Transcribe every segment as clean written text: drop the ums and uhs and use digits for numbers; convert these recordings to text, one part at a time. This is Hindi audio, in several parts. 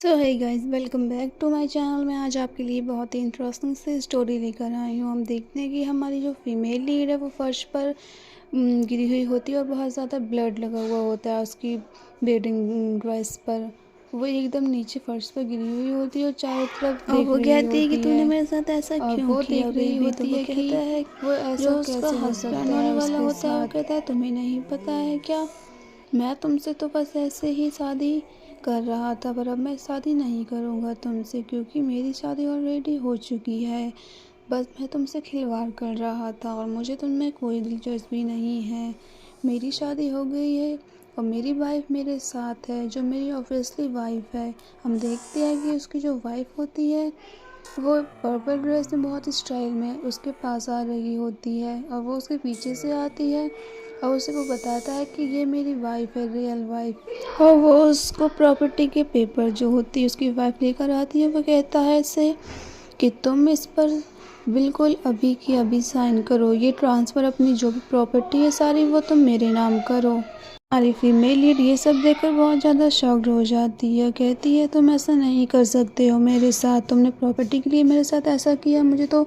So hey guys, welcome back to my channel. मैं आज आपके लिए बहुत ही इंटरेस्टिंग सी स्टोरी लेकर आई हूँ। हम देखते हैं कि हमारी जो फीमेल लीड है वो फर्श पर गिरी हुई होती है और बहुत ज़्यादा ब्लड लगा हुआ होता है उसकी बेडिंग ड्रेस पर। वो एकदम नीचे फर्श पर गिरी हुई होती है और चारों तरफ और देख वो रही कहती है कि होती तूने है मेरे साथ ऐसा और क्यों वो किया देख रही बेबी। तो होती वो है कि कहता है, वो जो ऐसा उसका कैसे हो हस्बैंड सकता है होने वाला उसके होता है वो साथ। कहता है तुम्हें नहीं पता है क्या, मैं तुमसे तो बस ऐसे ही शादी कर रहा था, पर अब मैं शादी नहीं करूँगा तुमसे क्योंकि मेरी शादी ऑलरेडी हो चुकी है। बस मैं तुमसे खिलवाड़ कर रहा था और मुझे तुममें कोई दिलचस्पी नहीं है। मेरी शादी हो गई है और मेरी वाइफ मेरे साथ है, जो मेरी ऑब्वियसली वाइफ है। हम देखते हैं कि उसकी जो वाइफ होती है वो पर्पल ड्रेस में बहुत स्टाइल में उसके पास आ रही होती है और वो उसके पीछे से आती है और उसे वो बताता है कि ये मेरी वाइफ है, रियल वाइफ। और वो उसको प्रॉपर्टी के पेपर जो होती है उसकी वाइफ लेकर आती है। वो कहता है इसे कि तुम इस पर बिल्कुल अभी की अभी साइन करो, ये ट्रांसफ़र अपनी जो भी प्रॉपर्टी है सारी वो तुम मेरे नाम करो। हमारी फीमेल लीड ये सब देखकर बहुत ज़्यादा शॉक्ड हो जाती है। कहती है तुम ऐसा नहीं कर सकते हो मेरे साथ, तुमने प्रॉपर्टी के लिए मेरे साथ ऐसा किया। मुझे तो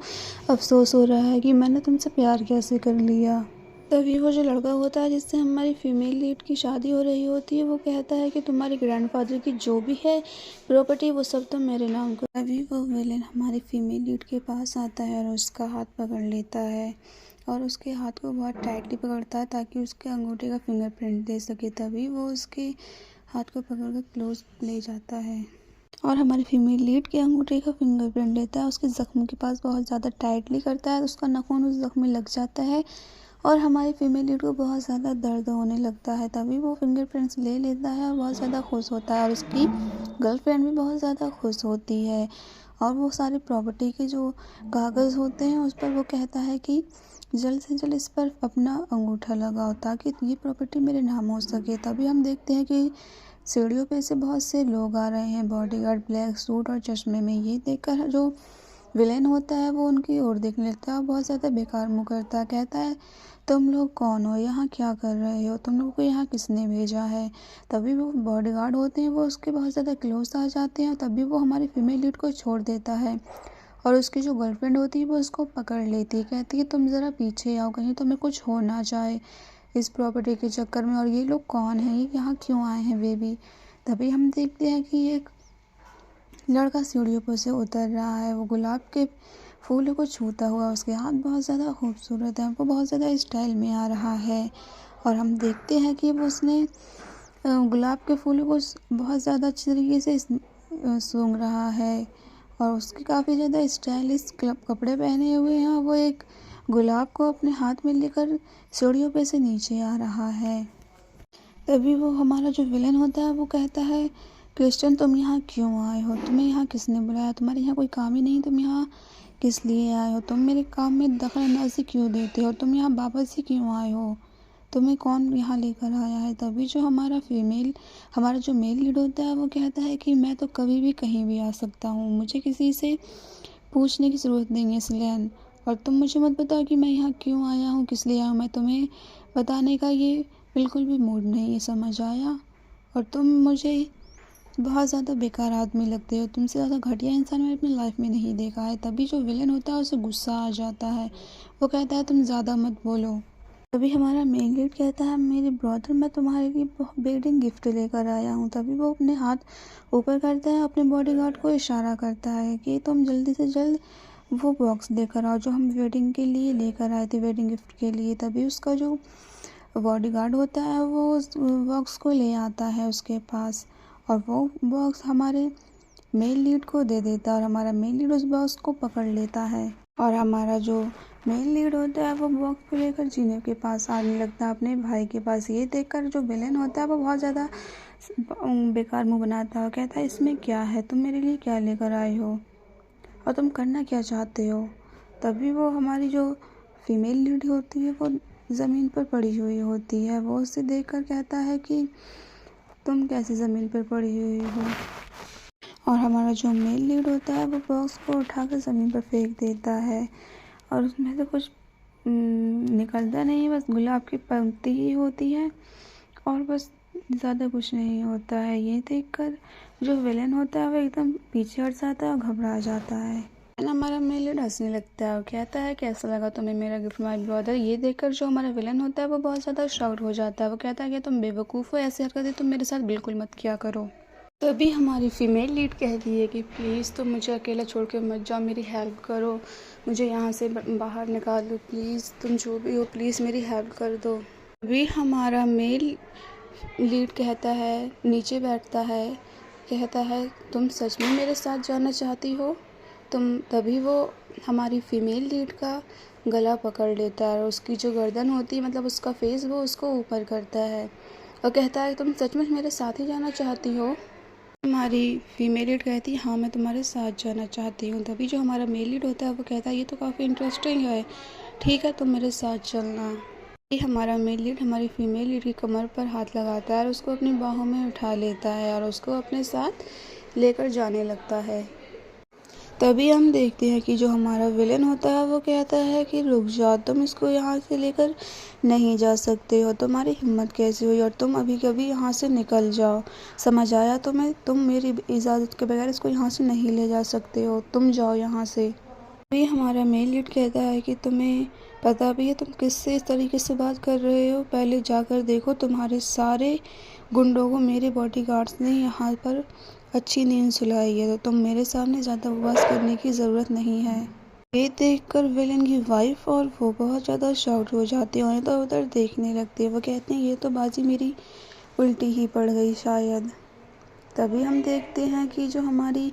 अफसोस हो रहा है कि मैंने तुमसे प्यार कैसे कर लिया। तभी वो जो लड़का होता है जिससे हमारी फीमेल लीड की शादी हो रही होती है वो कहता है कि तुम्हारे ग्रैंडफादर की जो भी है प्रॉपर्टी वो सब तुम मेरे नाम करो। तभी वो विलेन हमारी फीमेल लीड के पास आता है और उसका हाथ पकड़ लेता है और उसके हाथ को बहुत टाइटली पकड़ता है ताकि उसके अंगूठे का फिंगरप्रिंट दे सके। तभी वो उसके हाथ को पकड़कर क्लोज ले जाता है और हमारी फीमेल लीड के अंगूठे का फिंगरप्रिंट लेता है, उसके ज़ख्म के पास बहुत ज़्यादा टाइटली करता है, उसका नाखून उस ज़ख्म में लग जाता है और हमारी फीमेल लीड को बहुत ज़्यादा दर्द होने लगता है। तभी वो फिंगरप्रिंट्स ले लेता है और बहुत ज़्यादा खुश होता है और उसकी गर्लफ्रेंड भी बहुत ज़्यादा खुश होती है। और वो सारी प्रॉपर्टी के जो कागज़ होते हैं उस पर वो कहता है कि जल्द से जल्द इस पर अपना अंगूठा लगाओ ताकि ये प्रॉपर्टी मेरे नाम हो सके। तभी हम देखते हैं कि सीढ़ियों पे से बहुत से लोग आ रहे हैं, बॉडीगार्ड ब्लैक सूट और चश्मे में। ये देखकर जो विलेन होता है वो उनकी ओर देखने लगता है और बहुत ज़्यादा बेकार मुँह करता है। कहता है तुम लोग कौन हो, यहाँ क्या कर रहे हो, तुम लोगों को यहाँ किसने भेजा है। तभी वो बॉडीगार्ड होते हैं वो उसके बहुत ज़्यादा क्लोज आ जाते हैं और तभी वो हमारी फीमेल लीड को छोड़ देता है और उसकी जो गर्लफ्रेंड होती है वो उसको पकड़ लेती है। कहती है तुम ज़रा पीछे आओ, कहीं तुम्हें कुछ हो ना जाए इस प्रॉपर्टी के चक्कर में। और ये लोग कौन हैं, ये यहाँ क्यों आए हैं बेबी। तभी हम देखते हैं कि एक लड़का सीढ़ियों पर से उतर रहा है, वो गुलाब के फूलों को छूता हुआ, उसके हाथ बहुत ज़्यादा खूबसूरत है, वो बहुत ज़्यादा स्टाइल में आ रहा है। और हम देखते हैं कि वो उसने गुलाब के फूलों को बहुत ज़्यादा अच्छी तरीके से सूंघ रहा है और उसके काफ़ी ज़्यादा स्टाइलिश कपड़े पहने हुए हैं और वो एक गुलाब को अपने हाथ में लेकर सीढ़ियों पे से नीचे आ रहा है। तभी वो हमारा जो विलन होता है वो कहता है क्रिस्टियन तुम यहाँ क्यों आए हो, तुम्हें यहाँ किसने बुलाया, तुम्हारे यहाँ कोई काम ही नहीं, तुम यहाँ किस लिए आए हो, तुम मेरे काम में दखल अंदाजी क्यों देते हो, तुम यहाँ वापस ही क्यों आए हो, तुम्हें कौन यहाँ लेकर आया है। तभी जो हमारा जो मेल लीड होता है वो कहता है कि मैं तो कभी भी कहीं भी आ सकता हूँ, मुझे किसी से पूछने की ज़रूरत नहीं है सिलेन। और तुम मुझे मत बताओ कि मैं यहाँ क्यों आया हूँ, किस लिए आया हूँ, मैं तुम्हें बताने का ये बिल्कुल भी मूड नहीं है, समझ आया। और तुम मुझे बहुत ज़्यादा बेकार आदमी लगते हो, तुमसे ज़्यादा घटिया इंसान मैंने अपनी लाइफ में नहीं देखा है। तभी जो विलन होता है उसे गुस्सा आ जाता है, वो कहता है तुम ज़्यादा मत बोलो। तभी हमारा मेन लीड कहता है मेरे ब्रदर मैं तुम्हारे लिए वेडिंग गिफ्ट लेकर आया हूँ। तभी वो अपने हाथ ऊपर करता है, अपने बॉडीगार्ड को इशारा करता है कि तुम जल्दी से जल्द वो बॉक्स लेकर आओ जो हम वेडिंग के लिए लेकर आए थे, वेडिंग गिफ्ट के लिए। तभी उसका जो बॉडीगार्ड होता है वो उस बॉक्स को ले आता है उसके पास और वो बॉक्स हमारे मेल लीड को दे देता है और हमारा मेल लीड उस बॉक्स को पकड़ लेता है और हमारा जो मेल लीड होता है वो बॉक्स को लेकर जीने के पास आने लगता है, अपने भाई के पास। ये देखकर जो विलेन होता है वो बहुत ज़्यादा बेकार मुंह बनाता है, कहता है इसमें क्या है, तुम मेरे लिए क्या लेकर आए हो और तुम करना क्या चाहते हो। तभी वो हमारी जो फीमेल लीड होती है वो ज़मीन पर पड़ी हुई होती है, वो उसे देखकर कहता है कि तुम कैसे ज़मीन पर पड़ी हुई हो। और हमारा जो मेल लीड होता है वो बॉक्स को उठाकर ज़मीन पर फेंक देता है और उसमें से कुछ निकलता नहीं है, बस गुलाब की पंक्ति ही होती है और बस ज़्यादा कुछ नहीं होता है। ये देखकर जो विलेन होता है वो एकदम पीछे हट जाता है और घबरा जाता है। हमारा मेल लीड हंसने लगता है और कहता है कैसा लगा तुम्हें मेरा गिफ्ट माय ब्रदर। ये देखकर जो हमारा विलन होता है वो बहुत ज़्यादा शॉक्ड हो जाता है। वो कहता है कि तुम बेवकूफ़ हो, ऐसी हरकतें तुम मेरे साथ बिल्कुल मत किया करो। तभी हमारी फीमेल लीड कहती है कि प्लीज़ तुम मुझे अकेला छोड़ के मत जाओ, मेरी हेल्प करो, मुझे यहाँ से बाहर निकाल दो प्लीज़, तुम जो भी हो प्लीज़ मेरी हेल्प कर दो। तभी हमारा मेल लीड कहता है, नीचे बैठता है, कहता है तुम सच में मेरे साथ जाना चाहती हो तभी वो हमारी फीमेल लीड का गला पकड़ लेता है और उसकी जो गर्दन होती है मतलब उसका फेस वो उसको ऊपर करता है और कहता है तुम सच में मेरे साथ ही जाना चाहती हो। हमारी फीमेल लीड कहती है हाँ मैं तुम्हारे साथ जाना चाहती हूँ। तभी जो हमारा मेल लीड होता है वो कहता है ये तो काफ़ी इंटरेस्टिंग है, ठीक है तुम मेरे साथ चलना। ये हमारा मेल लीड हमारी फीमेल लीड की कमर पर हाथ लगाता है और उसको अपनी बाहों में उठा लेता है और उसको अपने साथ लेकर जाने लगता है। तभी हम देखते हैं कि जो हमारा विलेन होता है वो कहता है कि रुक जाओ, तुम इसको यहाँ से लेकर नहीं जा सकते हो, तुम्हारी हिम्मत कैसे हुई और तुम अभी कभी यहाँ से निकल जाओ, समझ आया तुम्हें, तुम मेरी इजाज़त के बगैर इसको यहाँ से नहीं ले जा सकते हो, तुम जाओ यहाँ से। तभी हमारा मेल लीड कहता है कि तुम्हें पता भी है तुम किससे इस तरीके से बात कर रहे हो, पहले जाकर देखो तुम्हारे सारे गुंडों को मेरे बॉडीगार्ड्स ने यहाँ पर अच्छी नींद सुलाई है, तो तुम मेरे सामने ज़्यादा बकवास करने की ज़रूरत नहीं है। ये देखकर विलेन की वाइफ और वो बहुत ज़्यादा शॉक्ड हो जाती है और इधर उधर देखने लगती है। वो कहते हैं ये तो बाजी मेरी उल्टी ही पड़ गई शायद। तभी हम देखते हैं कि जो हमारी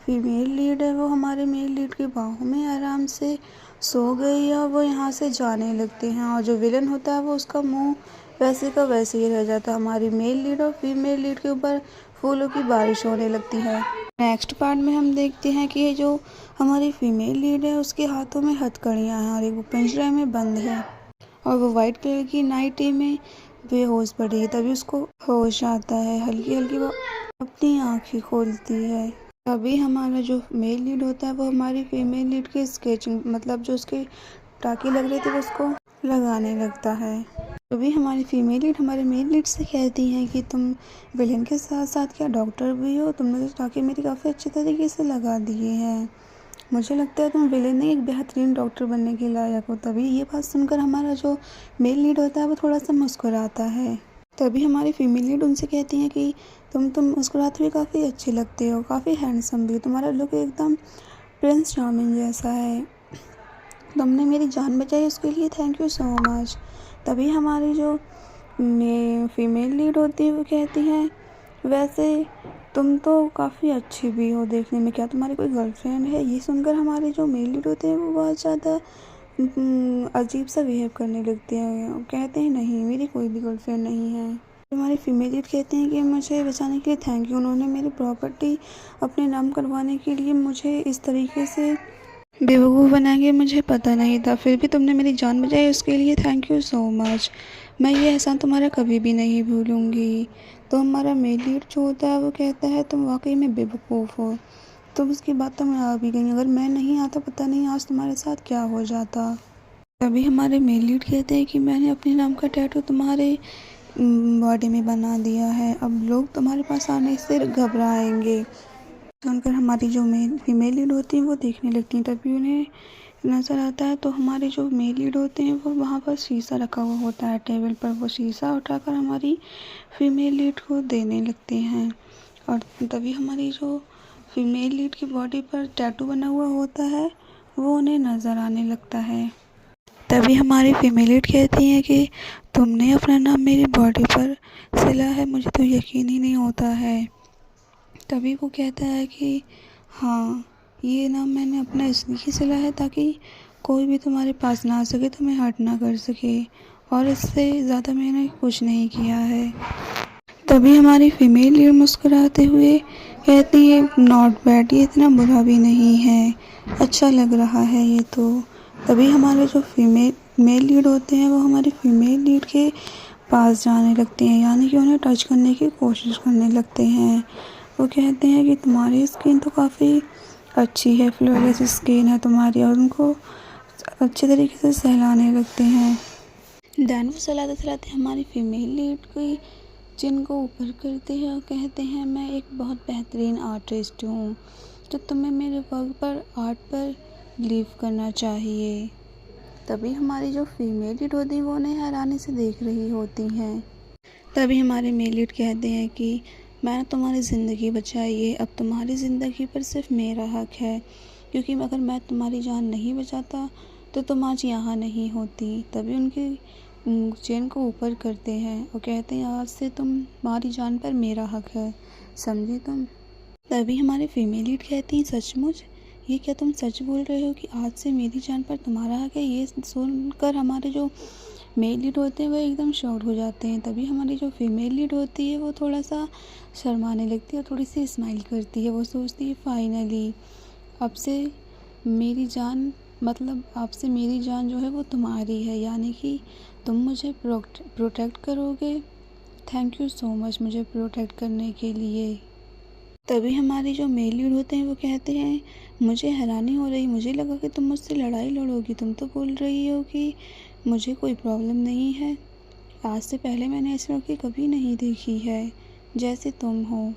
फीमेल लीड है वो हमारे मेल लीड की बाहों में आराम से सो गई है और वो यहाँ से जाने लगते हैं और जो विलन होता है वो उसका मुंह वैसे का वैसे ही रह जाता है। हमारी मेल लीड और फीमेल लीड के ऊपर फूलों की बारिश होने लगती है। नेक्स्ट पार्ट में हम देखते हैं कि ये जो हमारी फीमेल लीड है उसके हाथों में हथकड़ियाँ हैं और एक वो पिंजरे में बंद है और वो वाइट कलर की नाइटी में बेहोश पड़ी है। तभी उसको होश आता है, हल्की हल्की वो अपनी आँखें खोलती है। तभी हमारा जो मेल लीड होता है वो हमारी फीमेल लीड की स्केचिंग मतलब जो उसके टाँके लग रहे थे वो उसको लगाने लगता है। तभी हमारी फीमेल लीड हमारे मेल लीड से कहती हैं कि तुम विलेन के साथ साथ क्या डॉक्टर भी हो, तुमने तो टाँके मेरी काफ़ी अच्छे तरीके से लगा दिए हैं, मुझे लगता है तुम विलेन नहीं एक बेहतरीन डॉक्टर बनने के लायक हो। तभी ये बात सुनकर हमारा जो मेल लीड होता है वो थोड़ा सा मुस्कुराता है। तभी हमारी फीमेल लीड उनसे कहती हैं कि तुम मुस्कुराते हुए काफ़ी अच्छे लगते हो, काफ़ी हैंडसम भी, तुम्हारा लुक एकदम प्रिंस चार्मिंग जैसा है, तुमने मेरी जान बचाई उसके लिए थैंक यू सो मच। तभी हमारी जो फीमेल लीड होती है वो कहती हैं वैसे तुम तो काफ़ी अच्छी भी हो देखने में, क्या तुम्हारी कोई गर्लफ्रेंड है। ये सुनकर हमारे जो मेल लीड होते हैं वो बहुत ज़्यादा अजीब सा बिहेव करने लगते हैं, कहते हैं नहीं मेरी कोई भी गर्लफ्रेंड नहीं है। हमारी फीमेल लीड कहते हैं कि मुझे बचाने के लिए थैंक यू, उन्होंने मेरी प्रॉपर्टी अपने नाम करवाने के लिए मुझे इस तरीके से बेवकूफ़ बनाएंगे, मुझे पता नहीं था, फिर भी तुमने मेरी जान बचाई उसके लिए थैंक यू सो मच, मैं ये एहसान तुम्हारा कभी भी नहीं भूलूंगी। तो हमारा मेल लीड जो होता है वो कहता है तुम वाकई में बेवकूफ़ हो, तुम उसकी बातों में आ भी गई, अगर मैं नहीं आता पता नहीं आज तुम्हारे साथ क्या हो जाता। तभी हमारे मेल लीड कहते हैं कि मैंने अपने नाम का टैटू तुम्हारे बॉडी में बना दिया है, अब लोग तुम्हारे पास आने से घबराएंगे। सुनकर हमारी जो फीमेल लीड होती हैं वो देखने लगती हैं। तभी उन्हें नज़र आता है तो हमारे जो मेल लीड होते हैं वो वहाँ पर शीशा रखा हुआ होता है टेबल पर, वो शीशा उठाकर हमारी फीमेल लीड को देने लगते हैं और तभी हमारी जो फीमेल लीड की बॉडी पर टैटू बना हुआ होता है वो उन्हें नज़र आने लगता है। तभी हमारी फीमेल लीड कहती हैं कि तुमने अपना नाम मेरी बॉडी पर सिला है, मुझे तो यकीन ही नहीं होता है। तभी वो कहता है कि हाँ ये नाम मैंने अपना इसलिए सिला है ताकि कोई भी तुम्हारे पास ना आ सके, तुम्हें हर्ट ना कर सके, और इससे ज़्यादा मैंने कुछ नहीं किया है। तभी हमारी फीमेल लीड मुस्कुराते हुए कहती है नॉट बैड, ये इतना बुरा भी नहीं है, अच्छा लग रहा है ये तो। तभी हमारे जो मेल लीड होते हैं वो हमारी फीमेल लीड के पास जाने लगते हैं, यानी कि उन्हें टच करने की कोशिश करने लगते हैं। वो कहते हैं कि तुम्हारी स्किन तो काफ़ी अच्छी है, फ्लॉलेस स्किन है तुम्हारी, और उनको अच्छे तरीके से सहलाने लगते हैं। देन वो सहलाते सहलाते हमारी फीमेल लीड की चिन को ऊपर करते हैं और कहते हैं मैं एक बहुत बेहतरीन आर्टिस्ट हूँ, तो तुम्हें मेरे वर्क पर, आर्ट पर बिलीव करना चाहिए। तभी हमारी जो फीमेल लीड होती हैं वो उन्हें हैरानी से देख रही होती हैं। तभी हमारे मेल लीड कहते हैं कि मैंने तुम्हारी ज़िंदगी बचाई है, अब तुम्हारी ज़िंदगी पर सिर्फ मेरा हक है, क्योंकि अगर मैं तुम्हारी जान नहीं बचाता तो तुम आज यहाँ नहीं होती। तभी उनकी चेन को ऊपर करते हैं और कहते हैं आज से तुम्हारी जान पर मेरा हक है, समझी तुम। तभी हमारे फीमेल लीड कहती हैं सचमुच, ये क्या तुम सच बोल रहे हो कि आज से मेरी जान पर तुम्हारा हक है। ये सुनकर हमारे जो मेल लीड होते हैं वो एकदम शॉक्ड हो जाते हैं। तभी हमारी जो फीमेल लीड होती है वो थोड़ा सा शर्माने लगती है और थोड़ी सी स्माइल करती है। वो सोचती है फाइनली अब से मेरी जान, मतलब आपसे मेरी जान जो है वो तुम्हारी है, यानी कि तुम मुझे प्रोटेक्ट करोगे। थैंक यू सो मच मुझे प्रोटेक्ट करने के लिए। तभी हमारे जो मेल लीड होते हैं वो कहते हैं मुझे हैरानी हो रही, मुझे लगा कि तुम मुझसे लड़ाई लड़ोगी, तुम तो बोल रही हो कि मुझे कोई प्रॉब्लम नहीं है। आज से पहले मैंने ऐसी लड़की कभी नहीं देखी है जैसे तुम हो।